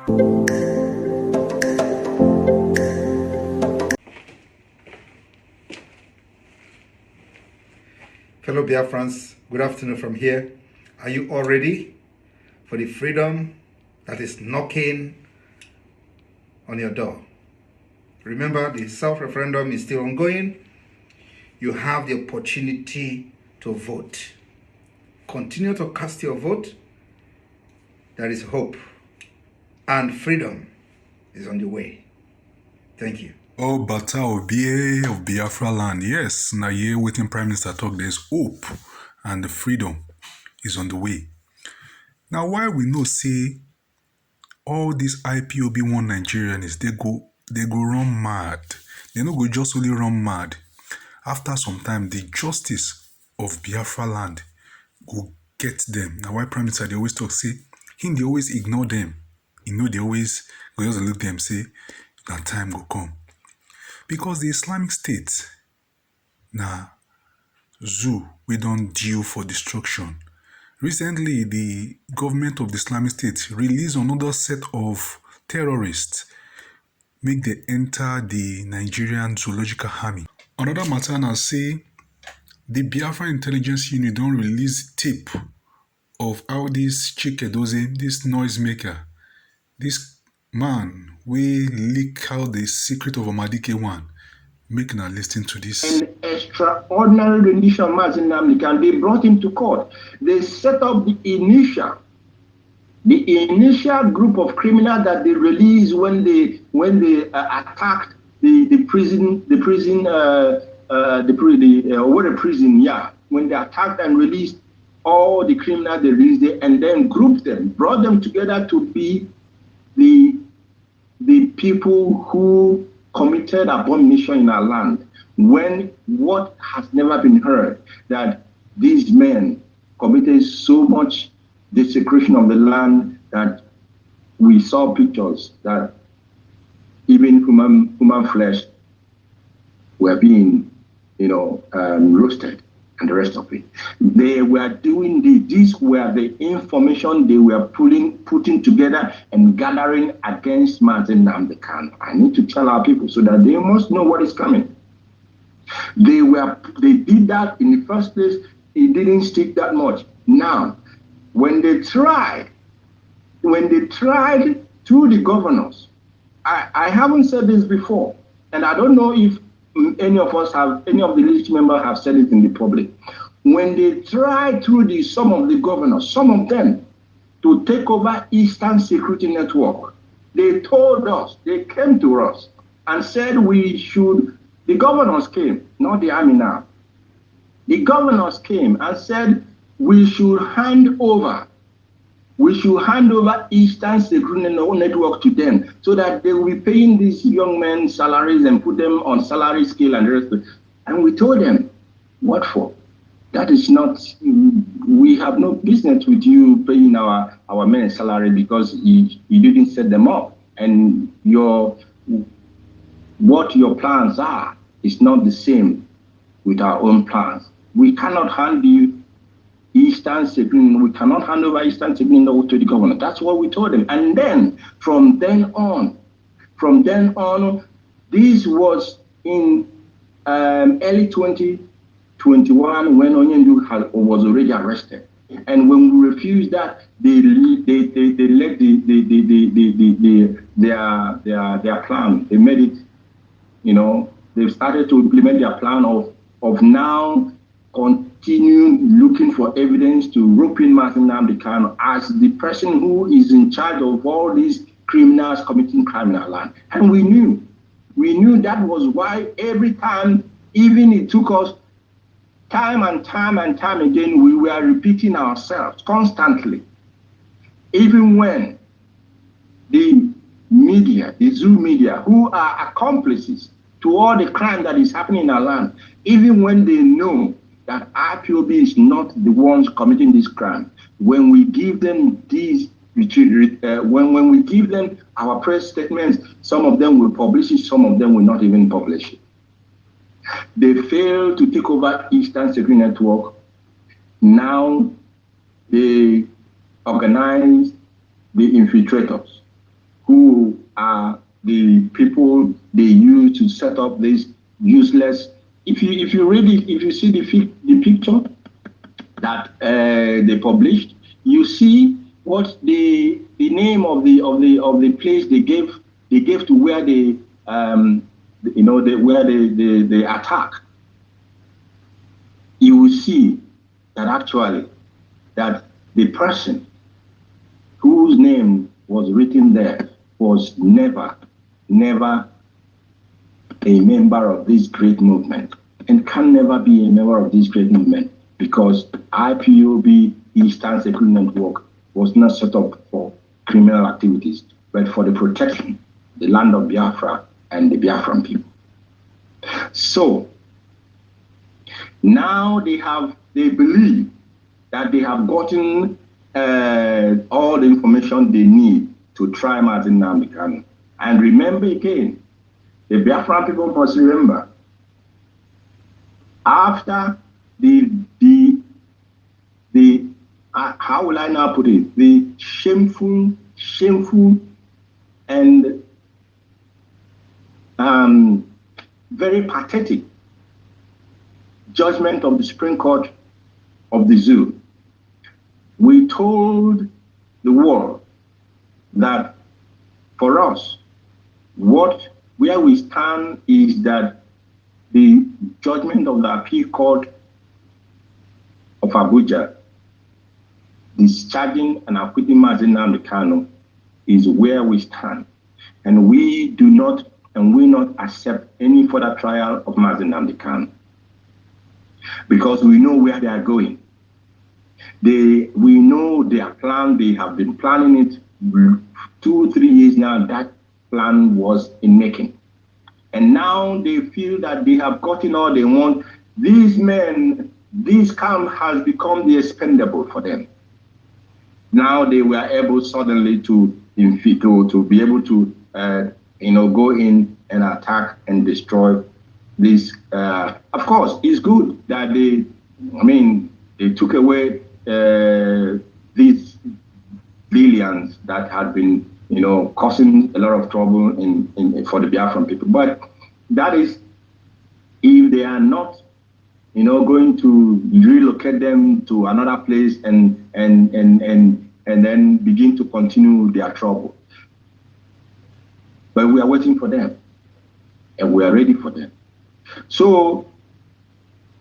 Fellow Biafrans, good afternoon from here. Are you all ready for the freedom that is knocking on your door? Remember, the self-referendum is still ongoing. You have the opportunity to vote. Continue to cast your vote. There is hope and freedom is on the way. Thank you. Oh, Bata Obie of Biafraland. Yes, now here waiting Prime Minister talk, there's hope and the freedom is on the way. Now, why we know say all these IPOB1 Nigerians, they go run mad. They no go just only run mad. After some time, the justice of Biafraland go get them. Now, why Prime Minister they always talk say they always ignore them. You know they always go just look them say that time go come. Because the Islamic State, zoo, we don't due for destruction. Recently, the government of the Islamic State released another set of terrorists, make they enter the Nigerian Zoological Army. Another matter now say, the Biafra Intelligence Unit don't release tape of how this Chikedoze, this noisemaker, this man, we leak out the secret of Amadike one. Make now listen to this. An extraordinary rendition of Mazi Nnamdi Kanu. They brought him to court. They set up the initial group of criminals that they released when they attacked the prison, when they attacked and released all the criminals they released there, and then grouped them, brought them together to be the people who committed abomination in our land, when what has never been heard, that these men committed so much desecration of the land that we saw pictures that even human flesh were being, roasted and the rest of it. They were doing these were the information they were putting together and gathering against Mazi Nnamdi Kanu. I need to tell our people so that they must know what is coming. They did that in the first place. It didn't stick that much. Now, when they tried through the governors, I haven't said this before, and I don't know if any of the leadership members have said it in the public. When they tried through some of the governors, some of them, to take over Eastern Security Network, they told us, they came to us and said the governors came, not the army now. The governors came and said we should hand over Eastern Security Network to them so that they will be paying these young men salaries and put them on salary scale and the rest of it. And we told them, what for? That is not, we have no business with you paying our men salary because you didn't set them up. And what your plans are is not the same with our own plans. We cannot hand you Eastern Security, we cannot hand over Eastern Security to the governor. That's what we told them. And then, from then on, this was in early 2021 when Onyendu was already arrested. And when we refused that, they let their plan. They made it, they started to implement their plan of now continue looking for evidence to rope in Mazi Nnamdi Kanu as the person who is in charge of all these criminals committing crime in our land. And we knew that was why every time, even it took us time and time again, we were repeating ourselves constantly. Even when the media, the Zoo media, who are accomplices to all the crime that is happening in our land, even when they know that IPOB is not the ones committing this crime, when we give them when we give them our press statements, some of them will publish it, some of them will not even publish it. They failed to take over Eastern Security Network. Now they organize the infiltrators. who are the people they use to set up this useless. If you read it, if you see the picture that they published, you see what the name of the place they gave to where they where they attack. You will see that actually that the person whose name was written there was never a member of this great movement and can never be a member of this great movement, because IPOB, Eastern Security Network, was not set up for criminal activities, but for the protection of the land of Biafra and the Biafran people. So now they believe that they have gotten all the information they need to try Martin Nnamdi Kanu. And remember again, the Biafran people must remember, after how will I now put it, the shameful and very pathetic judgment of the Supreme Court of the zoo, we told the world that for us, where we stand is that the judgment of the Appeal Court of Abuja discharging and acquitting Martin Nnamdi Kanu is where we stand, and we do not and will not accept any further trial of Martin Nnamdi Kanu, because we know where they are going. We know their plan. They have been planning it 2-3 years now. That plan was in making. And now they feel that they have gotten all they want. These men, this camp has become the expendable for them. Now they were able suddenly to be able to go in and attack and destroy this. Of course, it's good that they took away these billions that had been causing a lot of trouble for the Biafran people. But that is if they are not going to relocate them to another place and then begin to continue their trouble. But we are waiting for them, and we are ready for them. So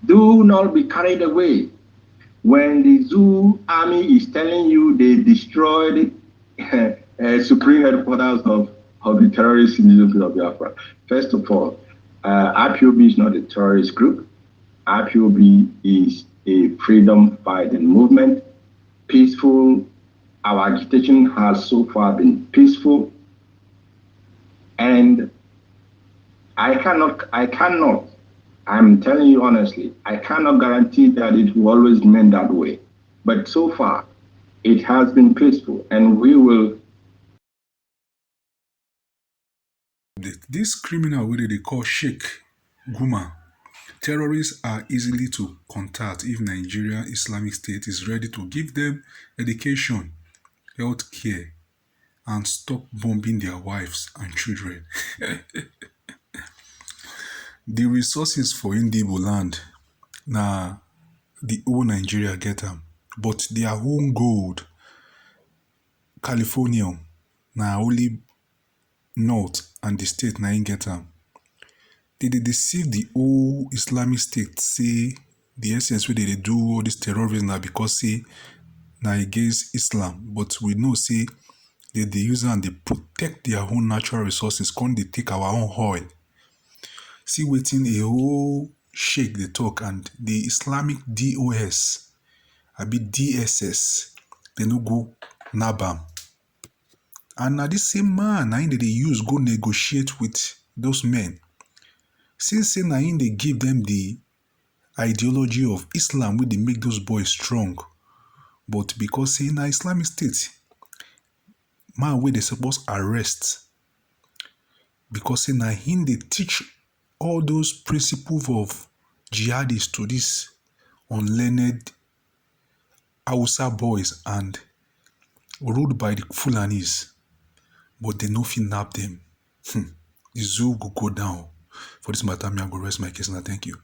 do not be carried away when the zoo army is telling you they destroyed supreme headquarters of the terrorists in the Union of Biafra. First of all, IPOB is not a terrorist group. IPOB is a freedom fighting movement, peaceful. Our agitation has so far been peaceful, and I cannot, I'm telling you honestly, I cannot guarantee that it will always remain that way. But so far, it has been peaceful, and we will. This criminal, what they call Sheikh Guma, terrorists are easily to contact if Nigeria Islamic State is ready to give them education, health care, and stop bombing their wives and children. The resources for Indibo land, the whole Nigeria get them, but their own gold, California, only North and the state ain't get them. They deceive the whole Islamic State, say the essence where they do all this terrorism now because say now against Islam, but we know say they use and they protect their own natural resources, can't they take our own oil. See waiting a whole shake they talk, and the Islamic DOS, a bit DSS, they no go nabam. And now this same man, now they use go negotiate with those men. Since now they give them the ideology of Islam, where they make those boys strong. But because say na Islamic State, man where they supposed arrest, because say na him they teach all those principles of jihadists to this unlearned Hausa boys and ruled by the Fulanis. but they no fit nab them. The zoo go down. For this matter, me I go rest my case now. Thank you.